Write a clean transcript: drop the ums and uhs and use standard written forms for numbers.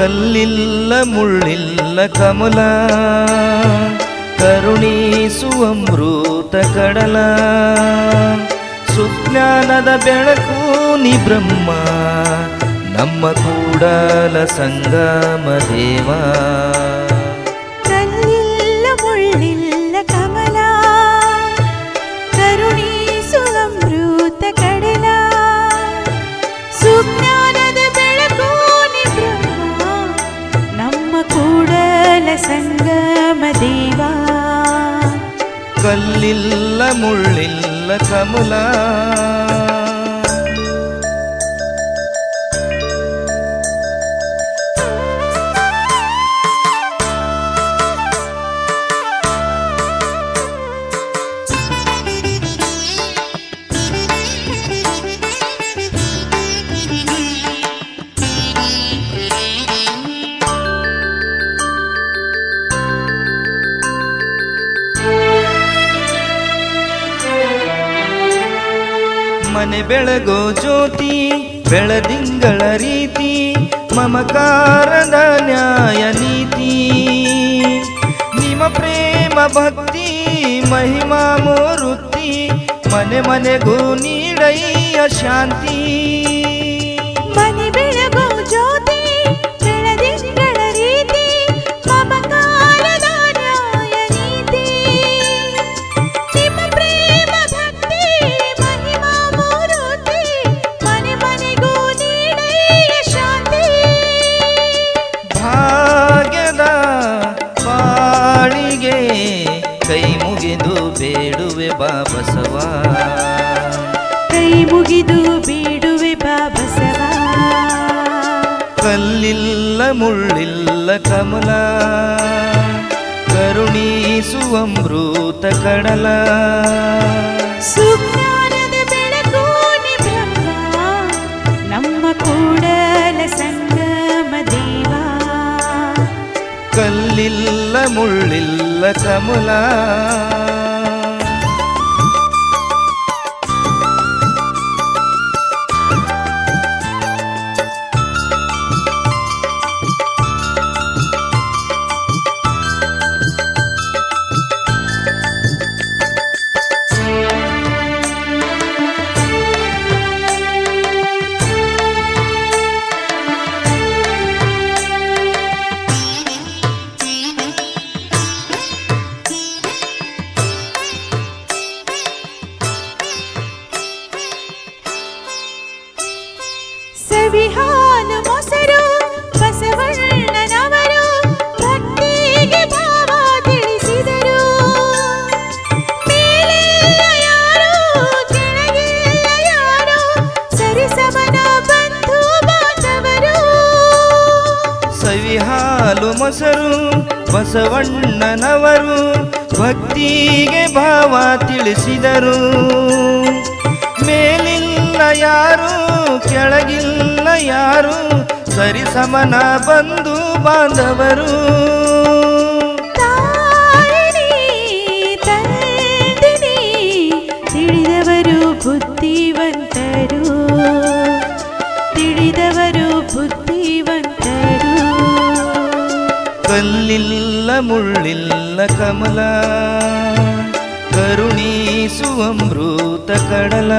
ಕಲ್ಲಿಲ್ಲ ಮುಳ್ಳಿಲ್ಲ ಕಮಲ, ಕರುಣಿಸುವಮೃತ ಕಡಲ, ಸುಜ್ಞಾನದ ಬೆಳಕು ನಿ ಬ್ರಹ್ಮ, ನಮ್ಮ ಕೂಡಲ ಸಂಗಮ ದೇವ. ಕಲ್ಲಿಲ್ಲ ಮುಳ್ಳಿಲ್ಲ ಕಮಲ, ಕರುಣಿಸುವಮೃತ ಕಡಲ, ಸುಜ್ಞಾನದ ಬೆಳಕು ನಿ ಬ್ರಹ್ಮ, ನಮ್ಮ ಕೂಡಲ ಸಂಗಮ ದೇವ. ಕಲ್ಲಿಲ್ಲ ಮುಳ್ಳಿಲ್ಲ ಕಮಲ. ಮನೆ ಬೆಳಗೋ ಜ್ಯೋತಿ ಬೆಳದಿಂಗಳ ರೀತಿ, ಮಮಕಾರದ ನ್ಯಾಯ ನೀತಿ, ನಿಮ್ಮ ಪ್ರೇಮ ಭಕ್ತಿ ಮಹಿಮಾ ಮೂರುತಿ, ಮನೆ ಮನೆಗೂ ನೀಡಯ್ಯ ಶಾಂತಿ. ಮನೆ ಬೆಳಗೋ ಜ್ಯೋತಿ ಬೆಳದಿಂಗಳ ರೀತಿ, ಮಮಕಾರದ ನ್ಯಾಯ ನೀತಿ, ನಿಮ್ಮ ಪ್ರೇಮ ಭಕ್ತಿ ಮಹಿಮಾ ಮೂರುತಿ, ಮನೆ ಮನೆಗೂ ನೀಡಯ್ಯ ಶಾಂತಿ. ಭಾಗ್ಯದ ಬಾಳಿಗೆ ಕೈ ಮುಗಿದು ಬೇಡುವೆ ಬಾಬಸವ, ಕೈ ಮುಗಿದು ಬೇಡುವೆ ಬಾಬಸವ. ಕಲ್ಲಿಲ್ಲ ಮುಳ್ಳಿಲ್ಲ ಕಮಲ, ಕರುಣಿಸುವಮೃತ ಕಡಲ, ಸುಜ್ಞಾನದ ಬೆಳಕು ನಿ ಬ್ರಹ್ಮ, ನಮ್ಮ ಕೂಡಲ ಸಂಗಮ ದೇವ. ಕಲ್ಲಿಲ್ಲ ಮುಳ್ಳಿಲ್ಲ ಕಮಲ. ಸವಿಹಾಲು ಮೊಸರು ಬಸವಣ್ಣನವರು ಭಕ್ತಿಗೆ ಭಾವ ತಿಳಿಸಿದರು. ಮೇಲಿಲ್ಲ ಯಾರು ಕೆಳಗಿಲ್ಲ ಯಾರು, ಸರಿಸಮನ ಬಂಧು ಬಾಂಧವರು. ಸವಿಹಾಲು ಮೊಸರು ಬಸವಣ್ಣನವರು ಭಕ್ತಿಗೆ ಭಾವ ತಿಳಿಸಿದರು. ಮೇಲಿಲ್ಲ ಯಾರು ಕೆಳಗಿಲ್ಲ ಯಾರು, ಸರಿಸಮನ ಬಂಧು ಬಾಂಧವರು. ತಾಯಿನಿ ತಂದಿನಿ ತಿಳಿದವರು ಬುದ್ಧಿವಂತರು, ತಿಳಿದವರು ಬುದ್ಧಿವಂತರು. ಕಲ್ಲಿಲ್ಲ ಮುಳ್ಳಿಲ್ಲ ಕಮಲ, ಕರುಣಿಸುವಮೃತ ಕಡಲ.